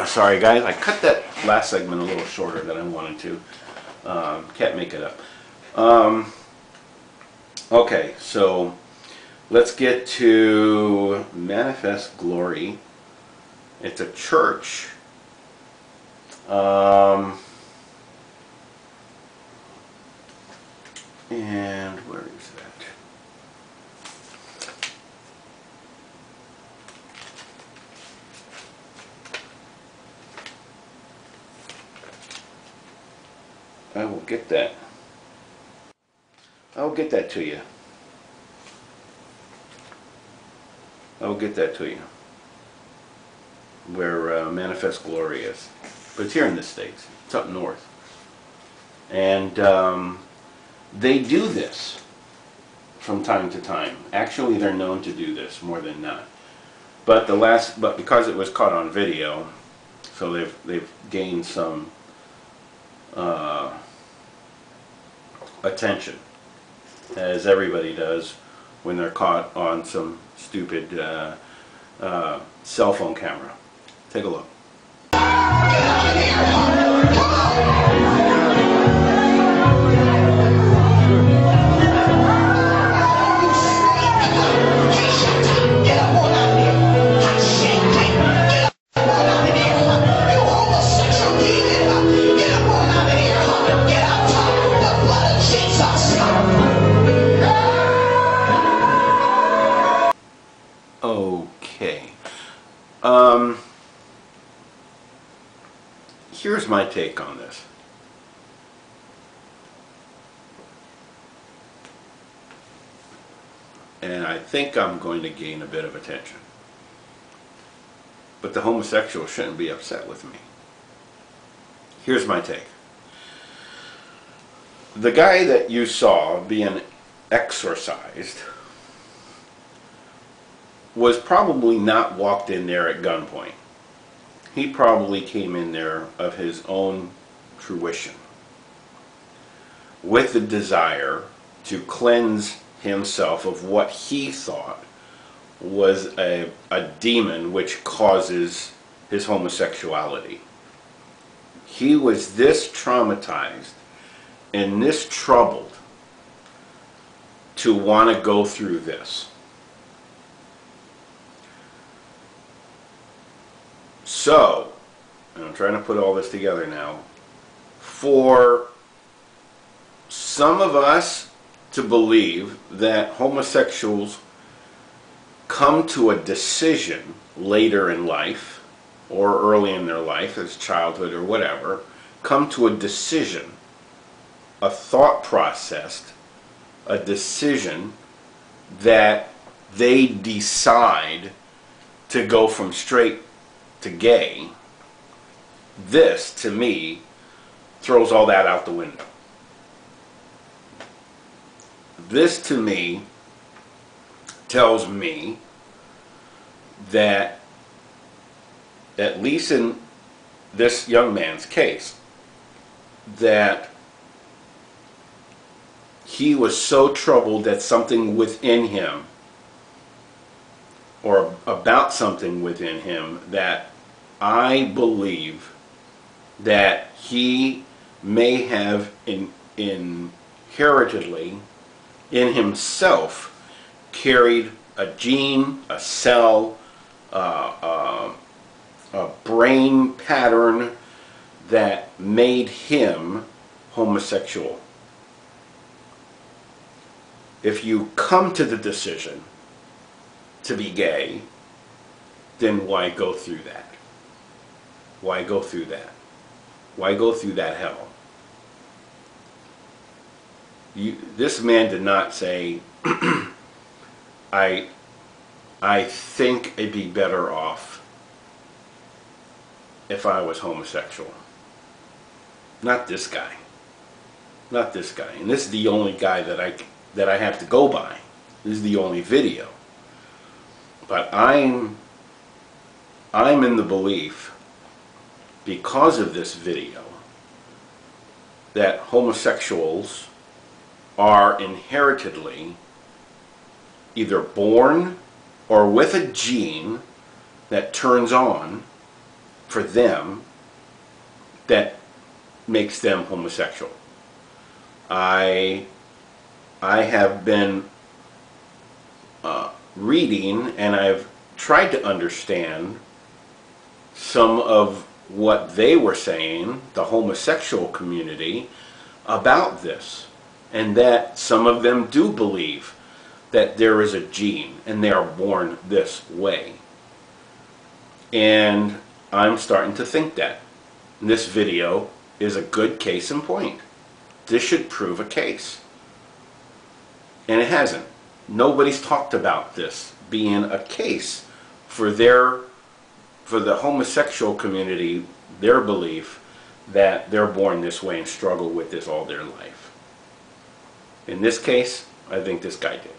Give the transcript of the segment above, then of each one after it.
Sorry guys, I cut that last segment a little shorter than I wanted to. Can't make it up. Okay, so let's get to Manifest Glory. It's a church. And where is that? I will get that. I'll get that to you. I'll get that to you. Where Manifest Glory is. But it's here in the States. It's up north. And they do this from time to time. Actually, they're known to do this more than not. But because it was caught on video, so they've gained some attention, as everybody does when they're caught on some stupid cell phone camera. Take a look. Okay. Here's my take on this. And I think I'm going to gain a bit of attention. But the homosexual shouldn't be upset with me. Here's my take. The guy that you saw being exorcised was probably not walked in there at gunpoint. He probably came in there of his own fruition, with the desire to cleanse himself of what he thought was a demon which causes his homosexuality. He was this traumatized and this troubled to want to go through this. So, and I'm trying to put all this together now, for some of us to believe that homosexuals come to a decision later in life, or early in their life, as childhood or whatever, come to a decision, a thought process, a decision that they decide to go from straight to gay. This, to me, throws all that out the window. This, to me, tells me that, at least in this young man's case, that he was so troubled that something within him, or about something within him, that I believe that he may have inheritedly in himself carried a gene, a cell, a brain pattern that made him homosexual. If you come to the decision to be gay, then why go through that? Why go through that? Why go through that hell? This man did not say, I think it'd be better off if I was homosexual. Not this guy. Not this guy. And this is the only guy that I have to go by. This is the only video. But I'm in the belief, because of this video, that homosexuals are inheritedly either born or with a gene that turns on for them that makes them homosexual. I have been reading, and I've tried to understand some of what they were saying, the homosexual community, about this, and that some of them do believe that there is a gene and they are born this way. And I'm starting to think that. This video is a good case in point. This should prove a case. And it hasn't. Nobody's talked about this being a case for the homosexual community, their belief that they're born this way and struggle with this all their life. In this case, I think this guy did.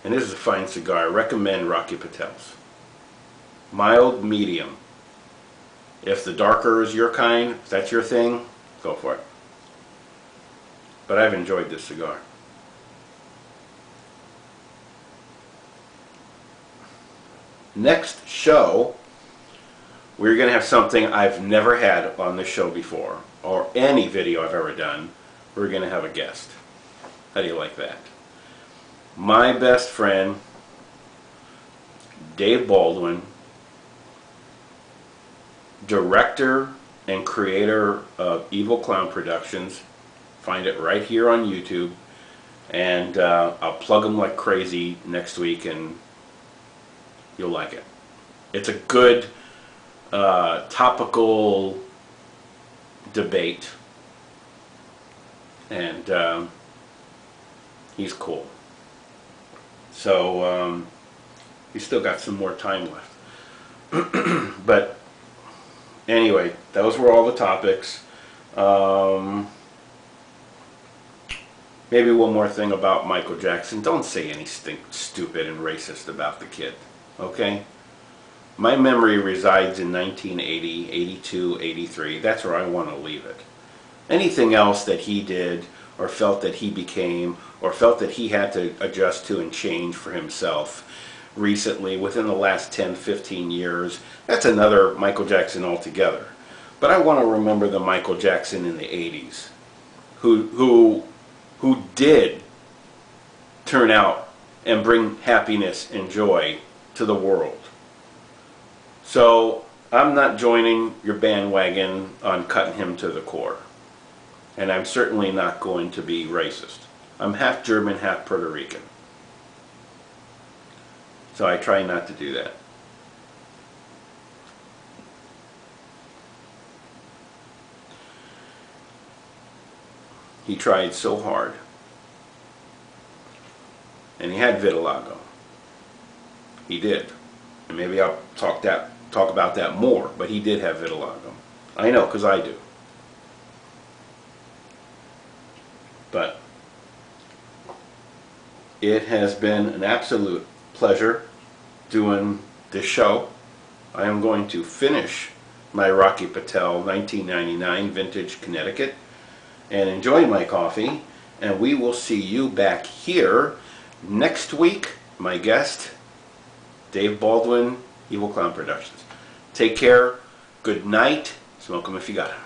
And this is a fine cigar. I recommend Rocky Patel's. Mild, medium. If the darker is your kind, if that's your thing, go for it. But I've enjoyed this cigar. Next show, we're going to have something I've never had on this show before, or any video I've ever done. We're going to have a guest. How do you like that? My best friend, Dave Baldwin, director and creator of Evil Clown Productions. Find it right here on YouTube, and I'll plug him like crazy next week, and you'll like it. It's a good topical debate, and he's cool. So he's still got some more time left. But anyway, those were all the topics. Maybe one more thing about Michael Jackson. Don't say anything stupid and racist about the kid, okay? My memory resides in 1980, 82, 83. That's where I want to leave it. Anything else that he did, or felt that he became, or felt that he had to adjust to and change for himself recently, within the last 10, 15 years, that's another Michael Jackson altogether. But I want to remember the Michael Jackson in the 80s, who did turn out and bring happiness and joy to the world. So I'm not joining your bandwagon on cutting him to the core. And I'm certainly not going to be racist. I'm half German, half Puerto Rican. So I try not to do that. He tried so hard. And he had vitiligo. He did. And maybe I'll talk about that more, but he did have vitiligo. I know, because I do. But it has been an absolute pleasure doing this show. I am going to finish my Rocky Patel 1999 Vintage Connecticut and enjoy my coffee, and we will see you back here next week. My guest, Dave Baldwin, Evil Clown Productions. Take care, good night, smoke 'em if you got 'em.